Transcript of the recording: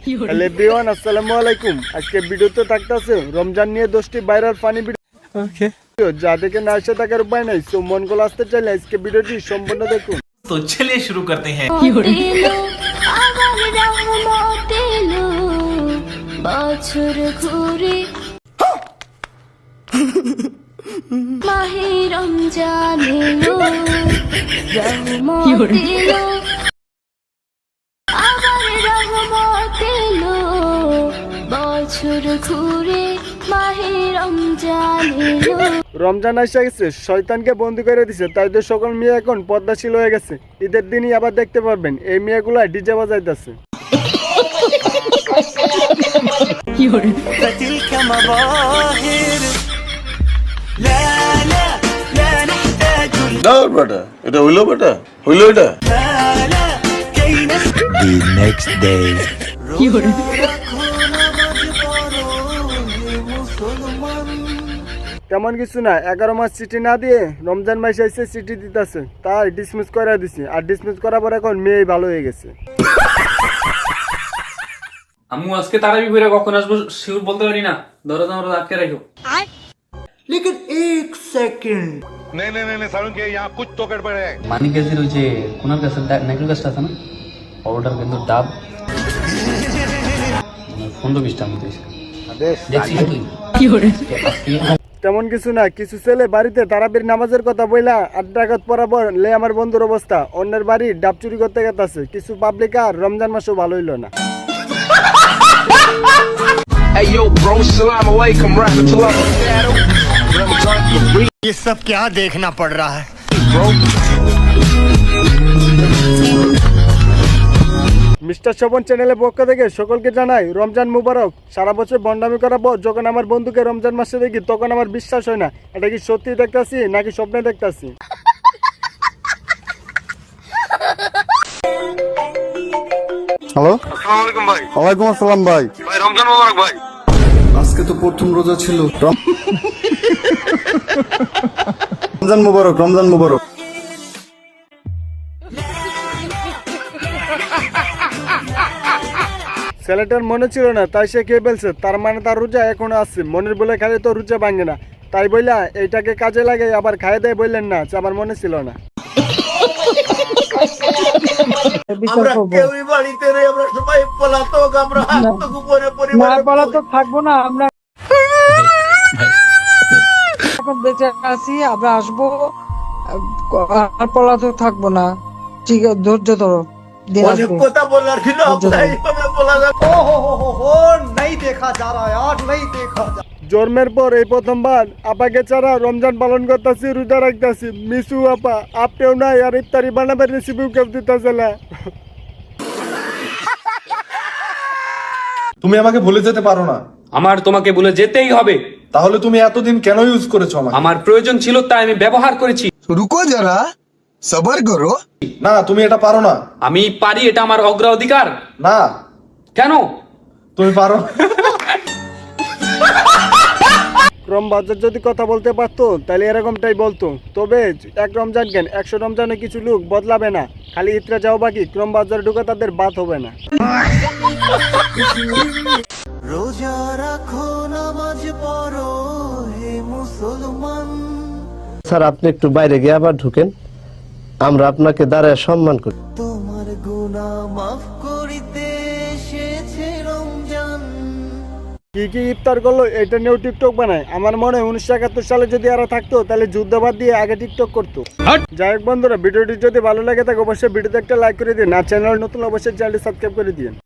Hello everyone, আসসালামু আলাইকুম। আজকে ভিডিওতে থাকতেছে রমজান নিয়ে 10টি ভাইরাল ফানি ভিডিও যা দেখে না এসে থাকার উপায় নাই। সো মন গোল আসতে চাইলে আজকে ভিডিওটি সম্পূর্ণ দেখুন। तो चलिए शुरू करते हैं। বছর ঘুরে মাহে রমজান এলো, রহমত এলো, আবার রহমত এলো, বছর ঘুরে মাহে রমজান এলো। রমজান এসে গেছে, শয়তানকে বন্দি করে দিছে, তাই তো সকল মেয়ে এখন পর্দাশীল হয়ে গেছে। ঈদের দিনই আবার দেখতে পারবেন এই মেয়েগুলা ডিজে বাজাইতেছে। না বেটা, এটা হইলো বেটা, হইলো এটা। The next day. তেমন কিছু না, 11 মাস চিঠি না দিয়ে রমজান মাস এসে চিঠি দিতেছে, তাই ডিসমিস করে দিছি। আর ডিসমিস করার পর এখন মেয়ে ভালো হয়ে গেছে। আম্মু আজকে তারাবি কইরা কখন আসবো শিওর বলতে পারি না, দরজা আমরা আটকে রাখো। लेकिन एक सेकंड नहीं सारुण के यहाँ कुछ तो गड़बड़ है। মানিক গেছির ওই যে কোনার কাছে নাইকেল গাছটা আছে না, ওটার কিন্তু ডাব 15-20টার মতো হয়েছে। দেখছিস তুই কি করে? তেমন কিছু না, কিছু ছেলে বাড়িতে তারাবির নামাজের কথা বইলা 8 ডাকাত পরাবর লে আমার বন্ধুর অবস্থা। অন্যের বাড়ি ডাব চুরি করতে গেছে। কিছু পাবলিক আর রমজান মাসও ভালো হইল না। Hey yo bro, salam alaikum rahmatullah. ये सब क्या देखना पड़ रहा है মিস্টার শোভন চ্যানেলের পক্ষ থেকে সকলকে জানাই রমজান মুবারক। সারা বছর বন্ডামি করার পর যখন আমার বন্ধুকে রমজান মাসে দেখি তখন আমার বিশ্বাস হয় না এটা কি সত্যি দেখতাছি নাকি স্বপ্নে দেখতাছি। হ্যালো, अस्सलाम वालेकुम भाई। ওয়ালাইকুম আসসালাম ভাই। भाई रमजान मुबारक भाई। আজকে তো প্রথম রোজা ছিল। রমজান মুবারক, রমজান মুবারক। ছেলেটার মনে ছিল না তাই সে খেয়ে ফেলছে, তার মানে তার রোজা এখনো আছে। মনের বলে খালি তো রোজা ভাঙে না, তাই বইলা এইটাকে কাজে লাগে আবার খাই দেয় বললেন না যে আমার মনে ছিল না। আমরা কেউই বাড়িতে নেই, আমরা সবাই পলাতক, আমরা আত্মগোপনে পরিবার পলাতক থাকবো না, আমরা এখন বেঁচে আছি, আমরা আসবো আর পলাতক থাকবো না। ঠিক আছে, ধৈর্য ধরো, দিন অনেক আসবে। কথা বলার ছিল, আমরা এইভাবে বলা যাবে। ও হো नहीं देखा जा रहा यार, नहीं देखा जा। জন্মের পর এই প্রথমবার আপাকে ছাড়া রমজান পালন করতেছি, রোজা রাখতেছি। মিসু আপা আপনিও নাই, আর ইফতারি বানাবার রেসিপিও কেউ দিতেছে না। তুমি আমাকে ভুলে যেতে পারো না। আমার তোমাকে বলে যেতেই হবে। তাহলে তুমি এতদিন কেন ইউজ করেছো আমাকে? আমার প্রয়োজন ছিল তাই আমি ব্যবহার করেছি। रुको जरा, सबर करो। না, তুমি এটা পারো না। আমি পারি, এটা আমার অগ্রাধিকার। না, কেন? তুমি পারো। ক্রম বাজার যদি কথা বলতে পারতো তাহলে এরকমটাই বলতো। তবে এক রমজান কেন, 100 রমজানে কিছু লোক বদলাবে না। খালি ইতরা যাও বাকি, ক্রম বাজারে ঢুকে তাদের বাত হবে না। রোজা রাখো, নামাজ পড়ো হে মুসলমান। স্যার আপনি একটু বাইরে গিয়ে আবার ঢুকেন, আমরা আপনাকে দাঁড়ায় সম্মান করি। তোমার গুনাহ মাফ করিতে এসেছে রমজান। কি কি ইফতার করলো এটা নিয়েও টিকটক বানায়। আমার মনে হয় 1971 সালে যদি এরা থাকতো তাহলে যুদ্ধবাদ দিয়ে আগে টিকটক করতো। যাই হোক বন্ধুরা, ভিডিওটি যদি ভালো লাগে থাকে অবশ্যই ভিডিওতে একটা লাইক করে দিন। আর চ্যানেল নতুন অবশ্যই চ্যানেলটি সাবস্ক্রাইব করে দিন।